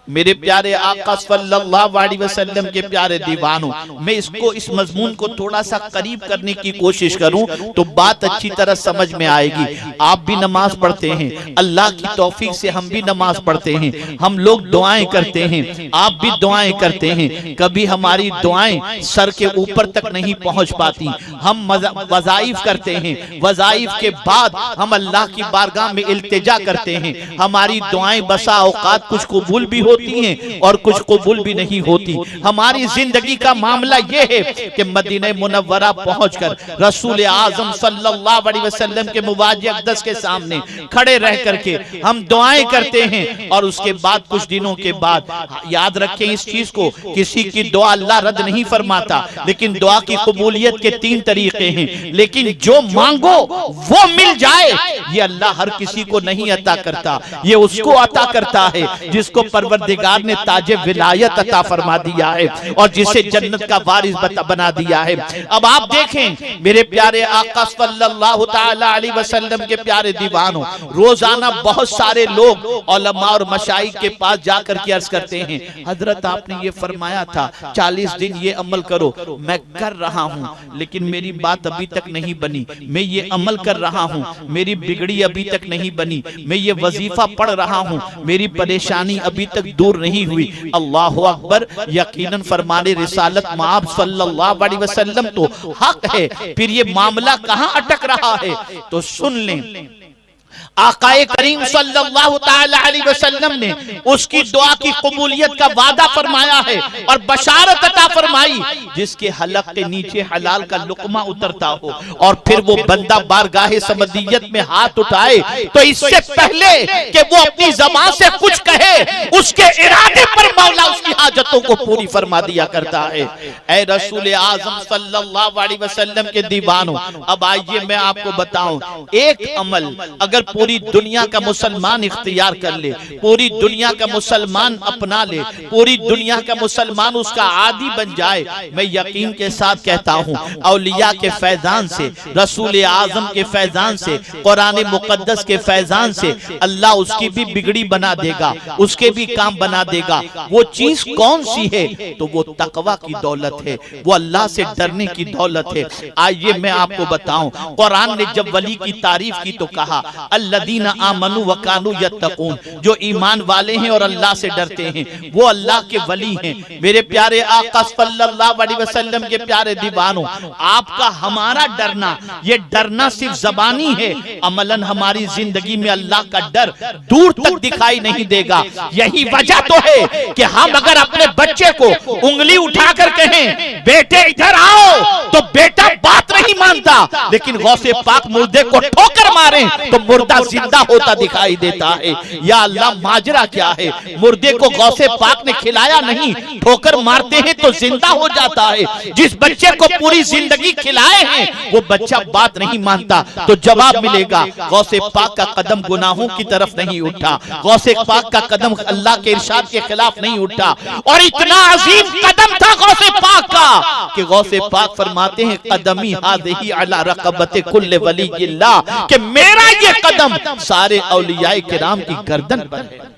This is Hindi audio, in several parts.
मेरे प्यारे आका सल्लल्लाहु अलैहि वसल्लम के प्यारे दीवानों, मैं इसको इस मजमून को थोड़ा सा करीब करने की कोशिश करूं तो बात अच्छी तरह समझ में आएगी। आप भी नमाज पढ़ते हैं, अल्लाह की तौफीक से हम भी नमाज पढ़ते हैं, हम लोग दुआएं करते हैं, आप भी दुआएं करते हैं। कभी हमारी दुआएं सर के ऊपर तक नहीं पहुंच पाती। हम वज़ाइफ करते हैं, वज़ाइफ के बाद हम अल्लाह की बारगाह में इल्तिजा करते हैं। हमारी दुआएं बसा औकात कुछ कबूल भी होती हैं और कुछ कबूल भी नहीं होती। हमारी जिंदगी का मामला यह है कि मदीना मुनव्वरा पहुंचकर रसूल आजम सल्लल्लाहु अलैहि वसल्लम के मुवाज़ अक़दस के सामने खड़े रह करके हम दुआएं करते हैं और उसके बाद कुछ दिनों के बाद, याद रखें इस चीज को, किसी की दुआ अल्लाह रद्द नहीं फरमाता, लेकिन दुआ की कबूलियत के 3 तरीके हैं। लेकिन जो मांगो वो मिल जाए ये अल्लाह हर किसी को नहीं अता करता, ये उसको अता करता है जिसको परवरदिगार ने ताजे विलायत अता फरमा दिया है और जिसे जन्नत का वारिस बना दिया है। अब आप देखें मेरे प्यारे आका सल्लल्लाहु तआला अलैहि वसल्लम के प्यारे दीवानों, रोजाना बहुत सारे लोग उलमा और मशाइख के पास जाकर के अर्ज करते हैं, हजरत आपने ये फरमाया था 40 दिन ये अमल करो, मैं कर रहा हूँ लेकिन मेरी बात अभी तक नहीं बनी। मैं ये अमल कर रहा हूँ, मेरी बिगड़ी अभी तक नहीं बनी। मैं ये वजीफा पढ़ रहा हूँ, मेरी परेशानी अभी तक दूर नहीं हुई। अल्लाहु अकबर, यकीनन फरमाने रिसालत माब सल्लल्लाहु अलैहि वसल्लम तो हक है, फिर ये मामला कहाँ अटक रहा है? तो सुन लें, आकाए करीम सल्लल्लाहु तआला अलैहि वसल्लम ने उसकी दुआ की कबूलियत का वादा फरमाया है और बशारत अता फरमाई जिसके हलक के नीचे हलाल का लुकमा उतरता हो और फिर वो बंदा बारगाहे समदियत में हाथ उठाए तो इससे पहले कि वो अपनी ज़बान से कुछ कहे, उसके इरादे पर मौला उसकी हाजतों को पूरी फरमा दिया करता है। ऐ रसूल आज़म सल्लल्लाहु अलैहि वसल्लम के दीवानों, अब आइए मैं आपको बताऊं, एक अमल अगर पूरी दुनिया का मुसलमान इख्तियार कर ले, पूरी दुनिया का मुसलमान अपना ले, पूरी दुनिया का मुसलमान उसका आदी बन जाए, मैं यकीन के साथ कहता हूँ औलिया के फैजान से, रसूल आजम के फैजान से, कुरान मुकद्दस के फैजान से अल्लाह उसकी भी बिगड़ी बना देगा, उसके भी काम बना देगा। वो चीज कौन सी है? तो वो तकवा की दौलत है, वो अल्लाह से डरने की दौलत है। आइए मैं आपको बताऊं, कुरान ने जब वली की तारीफ की तो कहा अल्लदीना आमनु व कानू यत्तकून, जो ईमान वाले हैं और अल्लाह से डरते हैं वो अल्लाह के वली हैं। मेरे प्यारे आका सल्लल्लाहु अलैहि वसल्लम के प्यारे दीवानों, आपका हमारा डरना, ये डरना सिर्फ ज़बानी है, अमलन हमारी जिंदगी में अल्लाह का डर दूर तक दिखाई नहीं देगा। यही वजह तो है कि हम अगर अपने बच्चे को उंगली उठाकर कहें बेटे इधर आओ तो बेटा बात नहीं मानता, लेकिन गौसे पाक मुर्दे को ठोकर मारे तो मुर्दा जिंदा होता दिखाई देता है। या अल्लाह माजरा क्या है? मुर्दे को गौसे पाक ने खिलाया नहीं, ठोकर मारते हैं तो जिंदा हो जाता है। जिस बच्चे को पूरी जिंदगी खिलाए हैं वो बच्चा बात नहीं मानता तो जवाब मिलेगा गौसे पाक का कदम गुनाहों की तरफ नहीं उठा, गौसे पाक का कदम अल्लाह के इरशाद के खिलाफ नहीं उठा। और इतना अजीम कदम था गौसे पाक का कि गौसे पाक फरमाते हैं कदमी हादिही अला रक़बति कुल्ल वलिय्यिल्लाह, कि मेरा ये कदम सारे औलियाए किराम की गर्दन पर है।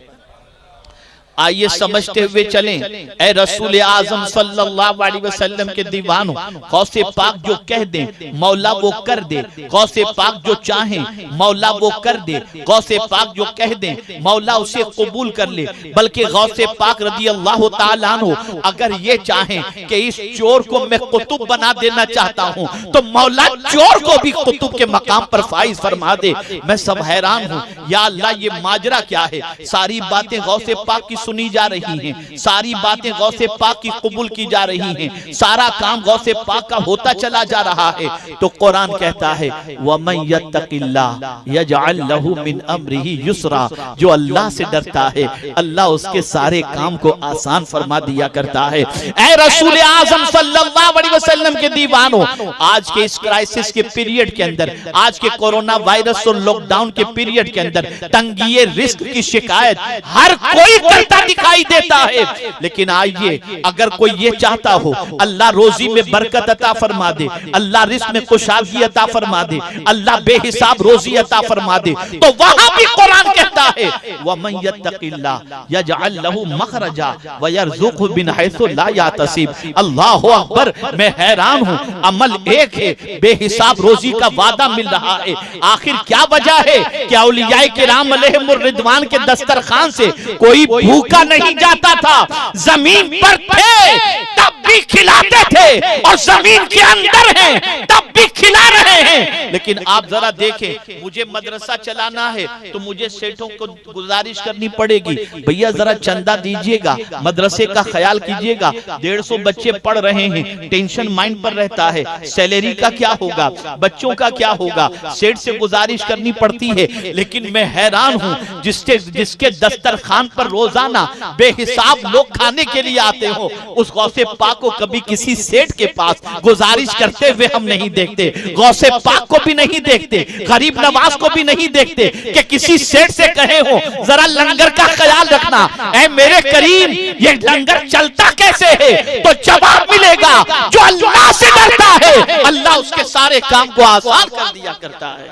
आइए समझते हुए चलें, ऐ रसूल आजम सल्लल्लाहु अलैहि वसल्लम के दीवानों, गौसे पाक जो कह दे मौला वो कर दे, गौसे पाक जो चाहे मौला वो कर दे, गौसे पाक जो कह दे मौला उसे कबूल कर ले। बल्कि गौसे पाक रज़ी अल्लाह तआला अन्हु अगर ये चाहें कि इस चोर को मैं कुतुब बना देना चाहता हूँ तो मौला चोर को भी कुतुब के मकाम पर फाइज फरमा दे। मैं सब हैरान हूँ, या अल्लाह ये माजरा क्या है? सारी बातें गौसे पाक की सुनी जा रही हैं, सारी बातें गौसे पाक की कबूल की जा रही हैं, सारा काम गौसे पाक का होता चला जा रहा है। तो कुरान कहता है वमन यत्तकिल्लाह यजअल लहू मिन अम्रिही युसरा, जो अल्लाह से डरता है अल्लाह उसके सारे काम को आसान फरमा दिया करता है। ऐ रसूल आजम सल्लल्लाहु अलैहि वसल्लम के दीवानों, आज के इस क्राइसिस के पीरियड के अंदर, आज के कोरोना वायरस और लॉकडाउन के पीरियड के अंदर तंगिए रिस्क की शिकायत हर कोई करता डरता दिखाई देता है। लेकिन आइए, अगर कोई ये चाहता हो अल्लाह रोजी में बरकत अता फरमा दे, अल्लाह रिस्क में कुशादगी अता फरमा दे, अल्लाह बेहिसाब रोजी अता फरमा दे, तो वहां भी कुरान कहता है वमन यत्तकिल्लाह यजअल लहू मखरजा व यरज़ुक़हु मिन हैसु ला यहतसिब। अल्लाहु अकबर, मैं हैरान हूं, अमल एक है, बेहिसाब रोजी का वादा मिल रहा है। आखिर क्या वजह है कि औलियाए किराम अलैहिमुर रिदवान के दस्तरखान से कोई भूखा नहीं जाता था, जमीन पर थे तब भी खिलाते थे और जमीन के अंदर हैं तब भी खिला रहे हैं। लेकिन आप जरा देखें, मुझे मदरसा चलाना है तो मुझे सेठों को गुजारिश करनी पड़ेगी, भैया जरा चंदा दीजिएगा, मदरसे का ख्याल कीजिएगा, 150 बच्चे पढ़ रहे हैं, टेंशन माइंड पर रहता है, सैलरी का क्या होगा, बच्चों का क्या होगा, सेठ से गुजारिश करनी पड़ती है। लेकिन मैं हैरान हूं, जिसके दस्तरखान पर रोजाना बेहिसाब लोग खाने के लिए आते हो, उस गौसे पाक को कभी किसी सेठ के पास गुजारिश करते हुए हम नहीं देखते, गौसे पाक को भी नहीं देखते, गरीब नवाज को भी नहीं देखते कि किसी सेठ से कहे हो जरा लंगर का ख्याल रखना, ऐ मेरे करीम ये लंगर चलता कैसे है, तो जवाब मिलेगा जो अल्लाह से डरता है अल्लाह उसके सारे काम को आसान कर दिया करता है।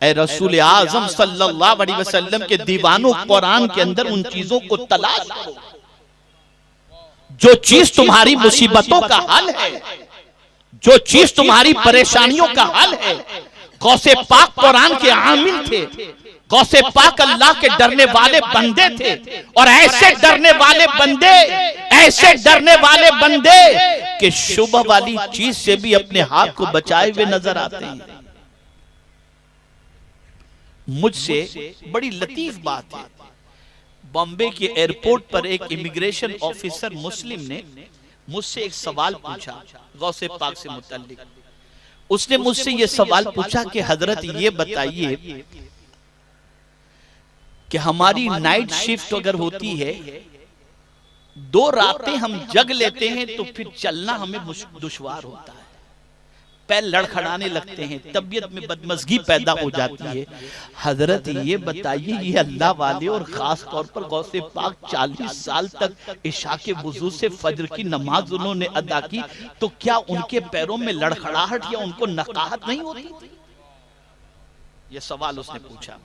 ऐ रसूल आजम सल्लल्लाहु अलैहि वसल्लम के दीवानों, कुरान के अंदर उन चीजों को तलाश करो जो चीज तुम्हारी मुसीबतों का हल है, जो चीज तुम्हारी परेशानियों का हल है। गौसे पाक कुरान के आमिल थे, गौसे पाक अल्लाह के डरने वाले बंदे थे, और ऐसे डरने वाले बंदे, ऐसे डरने वाले बंदे कि शुभ वाली चीज से भी अपने हाथ को बचाए हुए नजर आते हैं। मुझसे बड़ी लतीफ बात है, बॉम्बे के एयरपोर्ट पर एक इमिग्रेशन ऑफिसर मुस्लिम ने मुझसे एक सवाल पूछा गौसे पाक से मुतल्लिक। उसने मुझसे ये सवाल पूछा कि हजरत ये बताइए कि हमारी नाइट शिफ्ट अगर होती है, 2 रातें हम जग लेते हैं तो फिर चलना हमें दुश्वार होता है, पैर लड़खड़ाने लगते हैं, तबीयत में बदमज़गी पैदा हो जाती है। हजरत ये बताइए, ये अल्लाह वाले और खास तौर पर गौसे पाक 40 साल तक इशा के वुजू से फजर की नमाज उन्होंने अदा की, तो क्या उनके पैरों में लड़खड़ाहट या उनको नकाहत नहीं होती? ये सवाल उसने पूछा।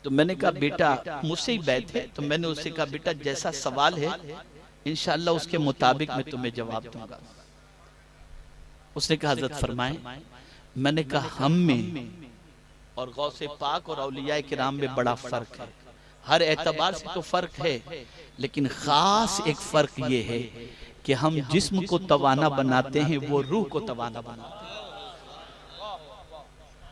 तो मैंने कहा बेटा, मुझसे ही बैठे, तो मैंने उससे कहा बेटा जैसा सवाल है इंशाअल्लाह उसके मुताबिक मैं तुम्हें जवाब दूंगा। उसने कहा हजरत फरमाएं। मैंने कहा हम में और गौसे पाक और औलियाए किराम में बड़ा फर्क है, हर एतबार से तो फर्क है, लेकिन खास एक फर्क ये है कि हम जिस्म को तवाना बनाते हैं, वो रूह को तवाना बनाते हैं।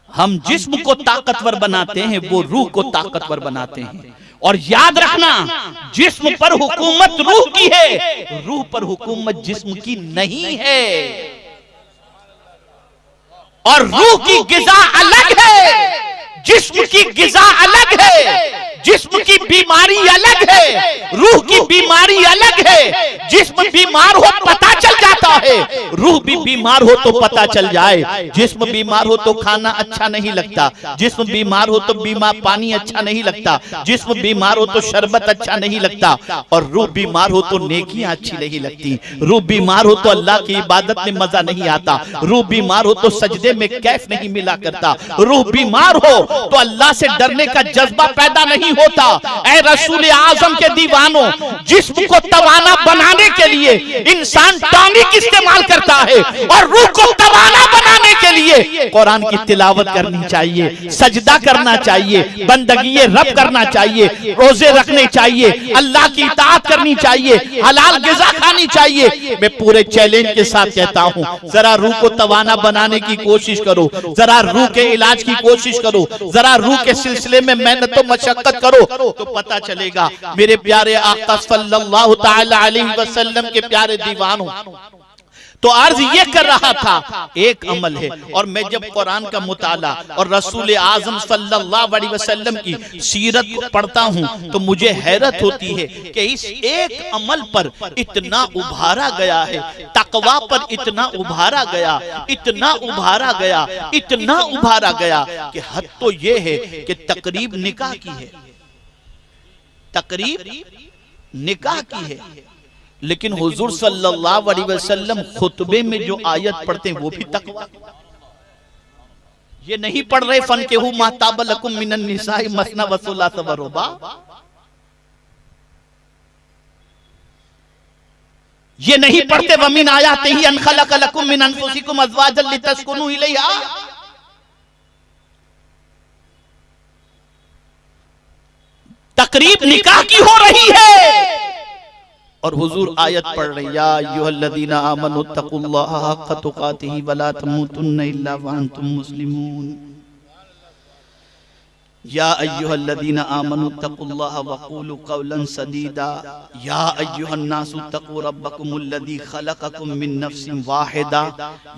हम जिस्म को ताकतवर बनाते हैं, वो रूह को ताकतवर बनाते हैं। और याद रखना, जिस्म पर हुकूमत रूह की है, रूह पर हुकूमत जिस्म की नहीं है। और रूह की गिज़ा अलग है, जिस्म की गिज़ा अलग है, जिस्म की बीमारी अलग है, रूह की बीमारी अलग है। जिस्म बीमार हो पता चल जाता है, रूह भी बीमार हो तो पता चल जाए। जिस्म बीमार हो तो खाना अच्छा नहीं लगता, जिस्म बीमार हो तो पानी अच्छा नहीं लगता, जिस्म बीमार हो तो शरबत अच्छा नहीं लगता, और रूह बीमार हो तो नेकियां अच्छी नहीं लगती। रूह बीमार हो तो अल्लाह की इबादत में मजा नहीं आता, रूह बीमार हो तो सजदे में कैफ नहीं मिला करता, रूह बीमार हो तो अल्लाह से डरने का जज्बा पैदा नहीं होता। ऐ रसूल आजम के दीवानों, जिस्म को तवाना बनाने के लिए इंसान टॉनिक इस्तेमाल करता है, और रूह को तवाना बनाने के लिए कुरान की तिलावत करनी चाहिए, सजदा करना चाहिए, बंदगी रब करना चाहिए, रोजे रखने चाहिए, अल्लाह की इताअत करनी चाहिए, हलाल गिज़ा खानी चाहिए। मैं पूरे चैलेंज के साथ कहता हूं, जरा रूह को तवाना बनाने की कोशिश करो, जरा रूह के इलाज की कोशिश करो, जरा रूह के सिलसिले में मेहनत और मशक्कत करो, तो पता चलेगा। मेरे प्यारे आका सल्लल्लाहु तआला अलैहि वसल्लम के प्यारे दीवानों, तो अर्ज ये कर रहा था, एक अमल है। और मैं जब कुरान का मुताला और रसूल आजम सल्लल्लाहु अलैहि वसल्लम की सीरत को पढ़ता हूँ तो मुझे हैरत होती है कि इस एक अमल पर इतना उभारा गया है, तकवा पर इतना उभारा गया, इतना उभारा गया, इतना उभारा गया कि हद तो ये है कि तकरीब निकाह की है, तकरीब निकाह की है। लेकिन हुजूर सल्लल्लाहु अलैहि वसल्लम खुतबे में जो आयत पढ़ते हैं वो भी तकवा। ये नहीं पढ़ रहे फन के हु महताब लकुम मिनन निसाई मसना वसुला सवरुबा। ये नहीं पढ़ते वमिन आयाते ही अन खलक लकुम मिन अनफुसिकुम अज़वाजन लितस्कुनु इलैहा। तकरीब निकाह की हो रही है और हुजूर आयत पढ़ रहे, या अय्युहल्लज़ीना आमनु तक़ुल्लाहा हक़्क़ तुक़ातिही वला तमूतुन्ना इल्ला व अंतुम मुस्लिमून। या अय्युहल्लज़ीना आमनु तक़ुल्लाहा वक़ूलू क़ौलन सदीदा। या अय्युहन्नासु तक़ू रब्बकुमुल्लज़ी ख़लक़कुम मिन नफ्सिन वाहिदा।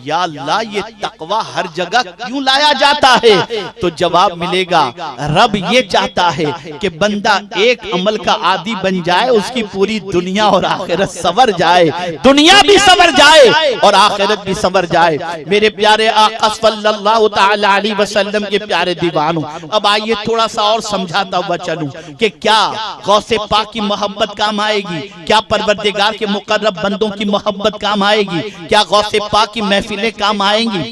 या अल्लाह, ये तक़वा हर जगह क्यों लाया जाता है? तो जवाब मिलेगा, रब ये चाहता है कि बंदा एक अमल का आदी बन जाए, उसकी पूरी दुनिया और आखिरत संवर जाए, दुनिया भी संवर जाए और आखिरत भी संवर जाए। मेरे प्यारे आका सल्लल्लाहु तआला अलैहि वसल्लम के प्यारे दीवानों, अब आइए थोड़ा सा और समझाता हुआ चलूं कि क्या गौसे पाक की मोहब्बत काम आएगी, क्या परवरदिगार के मुकर्रब बंदों की मोहब्बत काम आएगी, क्या गौसे पाक की महफिलें काम आएंगी,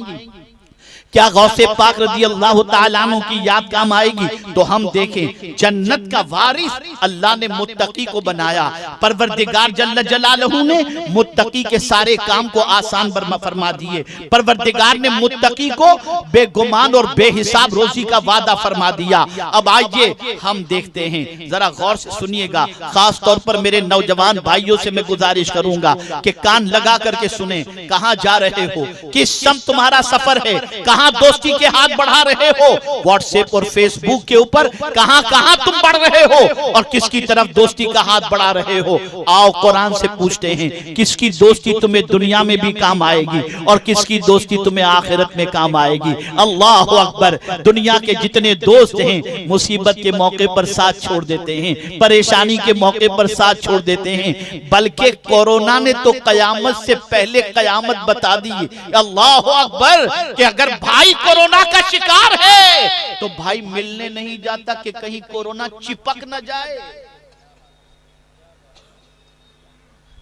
क्या गौसे पाक रज़ी अल्लाह तआला अन्हु की याद काम आएगी? तो हम देखें, जन्नत का वारिस अल्लाह ने मुत्तकी को बनाया। परवरदिगार जल्ल जलालहू ने मुत्तकी के सारे काम को आसान फरमा दिए। परवरदिगार ने मुत्तकी को बेगुमान और बेहिसाब रोजी का वादा फरमा दिया। अब आइए हम देखते हैं, जरा गौर से सुनिएगा, खास तौर पर मेरे नौजवान भाइयों से मैं गुजारिश करूंगा कि कान लगा करके सुने। कहां जा रहे हो, किस सम तुम्हारा सफर है, कहां दोस्ती के हाथ बढ़ा रहे हो, व्हाट्सएप और फेसबुक के ऊपर कहां कहां तुम बढ़ रहे हो और किसकी तरफ दोस्ती का हाथ बढ़ा रहे हो? आओ कुरान से पूछते हैं, किसकी दोस्ती तुम्हें दुनिया में भी काम आएगी और किसकी दोस्ती तुम्हें आखिरत में काम आएगी? अल्लाह अकबर। दुनिया के जितने दोस्त हैं मुसीबत के मौके पर साथ छोड़ देते हैं, परेशानी के मौके पर साथ छोड़ देते हैं, बल्कि कोरोना ने तो कयामत से पहले कयामत बता दी। अल्लाह अकबर कि अगर भाई कोरोना का शिकार है तो भाई मिलने नहीं जाता कि कहीं कोरोना चिपक न जाए,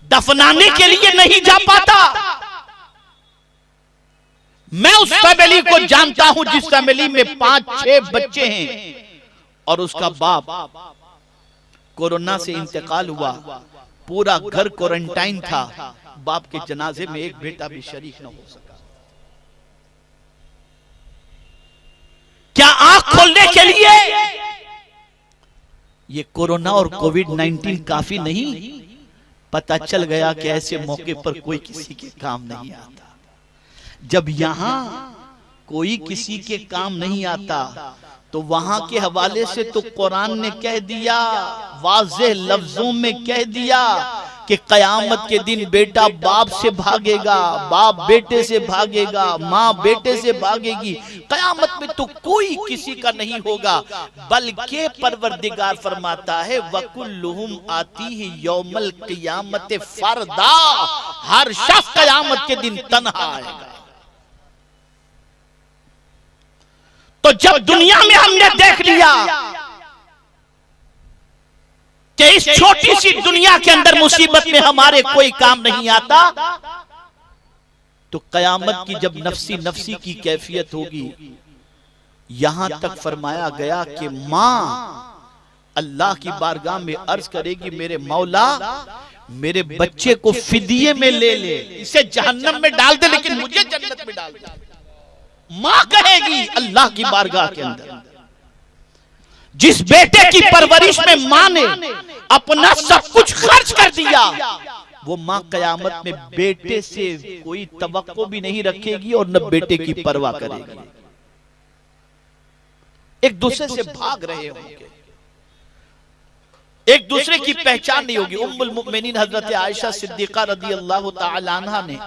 दफनाने के लिए नहीं जा पाता। मैं उस फैमिली को जानता हूं जिस फैमिली में 5-6 बच्चे हैं और उसका बाप कोरोना से इंतकाल हुआ, पूरा घर क्वारंटाइन था, बाप के जनाजे में एक बेटा भी शरीक न हो सका। क्या आंख खोलने के लिए ये कोरोना और कोविड-19 काफी नहीं? पता चल गया कि ऐसे मौके पर कोई किसी के काम नहीं आता। जब यहां कोई किसी के काम नहीं आता तो वहां के हवाले से तो कुरान ने कह दिया, वाज़ेह लफ्जों में कह दिया कि कयामत के दिन बेटा बाप से भागेगा, बाप बेटे से भागेगा, माँ बेटे से भागेगी। कयामत में तो कोई किसी का नहीं होगा, बल्कि परवरदिगार फरमाता है वकुल्लुहुम आतीही यौमल क़ियामत फरदा। हर शख्स कयामत के दिन तन्हा आएगा। तो जब दुनिया में हमने देख लिया कि इस छोटी सी दुनिया के अंदर मुसीबत में हमारे कोई काम नहीं आता, तो कयामत की जब नफ्सी नफ्सी की कैफियत होगी, यहां तक फरमाया गया कि मां अल्लाह की बारगाह में अर्ज करेगी, मेरे मौला मेरे बच्चे को फिदिये में ले ले, इसे जहन्नम में डाल दे लेकिन मुझे जन्नत में डाल दे। मां कहेगी अल्लाह की बारगाह के अंदर। जिस बेटे की परवरिश में मां ने अपना सब कुछ खर्च कर दिया, वो मां कयामत में बेटे से कोई तवक्को भी नहीं रखेगी और न बेटे की परवाह करेगी। एक दूसरे से भाग रहे होंगे, एक दूसरे की पहचान नहीं होगी। उम्मुल मुमिनीन हजरत आयशा सिद्दीका रज़ी अल्लाह तआला अन्हा ने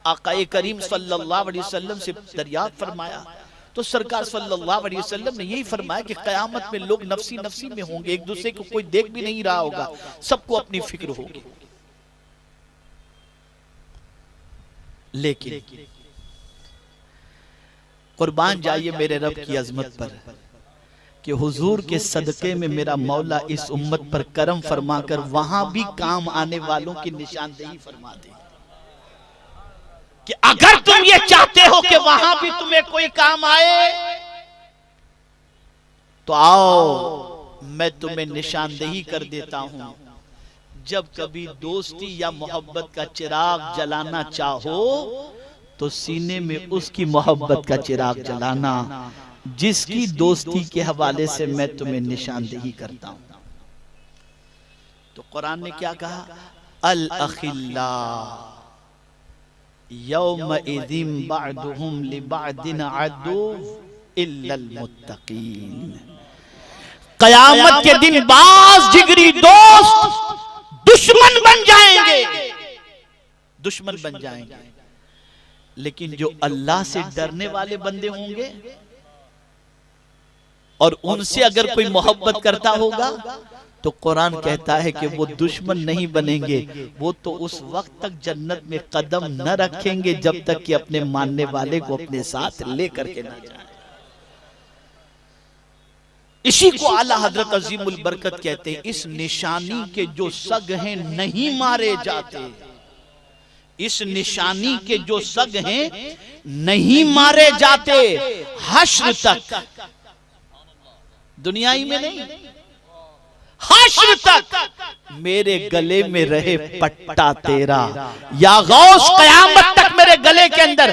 आक़ाए करीम सल्लल्लाहु अलैहि वसल्लम से दरियाफ्त फरमाया, तो सरकार सल्लल्लाहु अलैहि वसल्लम ने यही फरमाया कि कयामत में लोग नफसी नफसी में होंगे, एक दूसरे को कोई देख भी नहीं रहा होगा, सबको अपनी फिक्र होगी। लेकिन कुर्बान जाइए मेरे रब की अजमत पर कि हुजूर के सदके में मेरा मौला इस उम्मत पर करम फरमाकर वहां भी काम आने वालों की निशानदेही फरमा दे कि अगर तुम ये चाहते हो कि वहां भी तुम्हें कोई काम आए तो आओ मैं तुम्हें निशानदेही कर देता हूं। जब कभी दोस्ती या मोहब्बत का चिराग जलाना चाहो तो सीने में उसकी मोहब्बत का चिराग जलाना जिसकी दोस्ती के हवाले से मैं तुम्हें निशानदेही करता हूं। तो कुरान ने क्या कहा, अल अखिल्ला यौमइज़िन बअदुहुम लिबअदिन अदुव्व इल्लल मुत्तकीन। कयामत के दिन बाज जिगरी दोस्त दुश्मन बन जाएंगे, दुश्मन बन जाएंगे, लेकिन जो अल्लाह से डरने वाले बंदे होंगे और उनसे अगर कोई मोहब्बत करता होगा तो कुरान कहता है कि वो दुश्मन नहीं बनेंगे, वो तो उस वक्त तक जन्नत में कदम न रखेंगे जब तक कि अपने मानने वाले को अपने साथ लेकर के न जाए। इसी को आला हजरत अजीमुल बरकत कहते हैं। इस निशानी के जो सग हैं नहीं मारे जाते, इस निशानी के जो सग हैं नहीं मारे जाते हश्र तक, दुनियाई में नहीं, हश्र तक मेरे गले में रहे पट्टा तेरा। या गौस कयामत तक मेरे गले के अंदर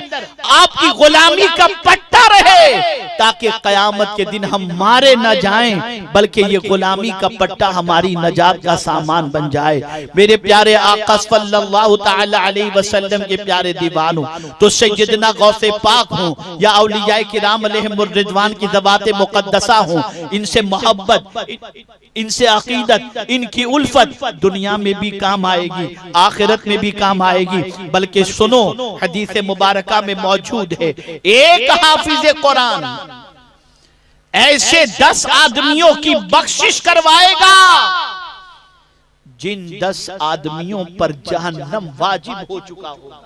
आपकी गुलामी का पट्टा रहे ताकि कयामत के दिन हम मारे न जाएं, बल्कि ये गुलामी का पट्टा हमारी नजात का सामान बन जाए। मेरे प्यारे आका सल्लल्लाहु तआला अलैहि वसल्लम के प्यारे दीवानों, तो सैयदना गौसे पाक हों या औलियाए किराम अलैहिमुर रिज़वान की ज़बाते मुक़द्दसा हों, इनसे मोहब्बत, इनसे अकीदत, इनकी उल्फत दुनिया में भी काम आएगी, आखिरत में भी काम आएगी। बल्कि सुनो, हदीस मुबारका में मौजूद है, एक हाफिज कुरान ऐसे 10 आदमियों की बख्शिश करवाएगा जिन 10 आदमियों पर जहन्नम वाजिब हो चुका होगा।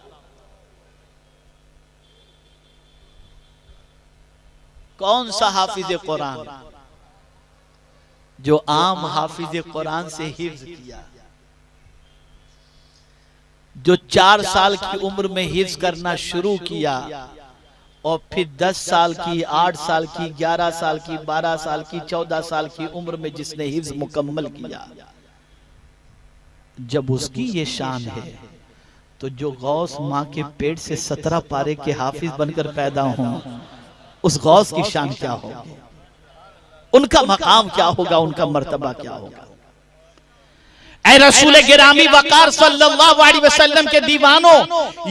कौन सा हाफिज कुरान? जो आम हाफिज कुरान से हिफ्ज किया, जो 4 साल की उम्र में हिफ्ज करना शुरू किया और फिर 10 साल की, 8 साल की, 11 साल की, 12 साल की, 14 साल की उम्र में जिसने हिफ्ज मुकम्मल किया, जब उसकी ये शान है तो जो गौस माँ के पेट से 17 पारे के हाफिज बनकर पैदा हों, उस गौस की शान क्या होगी, उनका मकाम क्या होगा, उनका मर्तबा क्या होगा। ऐ रसूल गिरामी वकार सल्लल्लाहु अलैहि वसल्लम के दीवानों,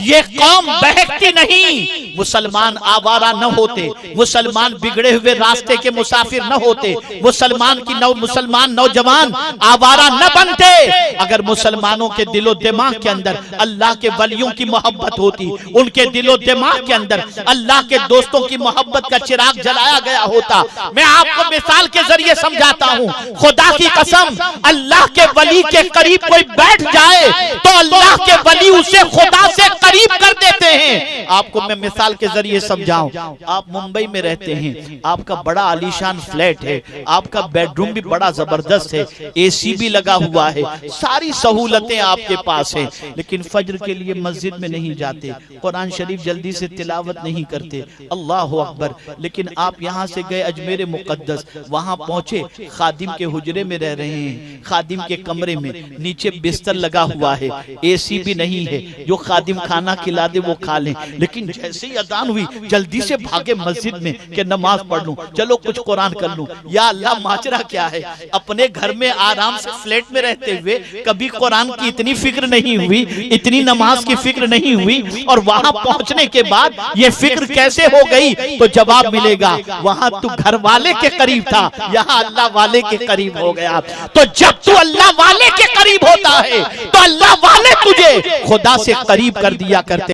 ये कौम बहकती नहीं, मुसलमान आवारा न होते, मुसलमान बिगड़े हुए रास्ते के मुसाफिर न होते, मुसलमान नौजवान आवारा न बनते अगर मुसलमानों के दिलो दिमाग के अंदर अल्लाह के वलियों की मोहब्बत होती, उनके दिलो दिमाग के अंदर अल्लाह के दोस्तों की मोहब्बत का चिराग जलाया गया होता। मैं आपको मिसाल के जरिए समझाता हूँ, खुदा की कसम, अल्लाह के वली के करीब कोई बैठ जाए तो अल्लाह के वली उसे खुदा से करीब कर देते हैं। आपको मैं मिसाल के जरिए समझाऊं, आप मुंबई में रहते हैं, आपका बड़ा आलीशान फ्लैट है, आपका बेडरूम भी बड़ा जबरदस्त है, एसी भी लगा हुआ है, सारी सहूलतें आपके पास हैं, लेकिन फज्र के लिए मस्जिद में नहीं जाते, कुरान शरीफ जल्दी से तिलावत नहीं करते, अल्लाह अकबर। लेकिन आप यहाँ से गए अजमेर मुकद्दस, वहां पहुंचे, खादिम के हुजरे में रह रहे हैं, खादिम के कमरे में नीचे बिस्तर लगा हुआ है, एसी भी नहीं है, जो खादिम खाना खिला दे वो खा लें, लेकिन जैसे ही अजान हुई जल्दी से भागे मस्जिद में कि नमाज पढ़ लूं, चलो कुछ कुरान कर लूं। या अल्लाह, माजरा क्या है, अपने घर में आराम से फ्लैट में रहते हुए कभी कुरान की इतनी फिक्र नहीं हुई, इतनी नमाज की फिक्र नहीं हुई, और वहां पहुंचने के बाद ये फिक्र कैसे हो गई? तो जवाब मिलेगा, वहां तू घर वाले के करीब था, यहाँ अल्लाह वाले के करीब हो गया। तो जब तू अल्लाह वाले के करीब होता है तो अल्लाह वाले तुझे खुदा से करीब कर दिया करते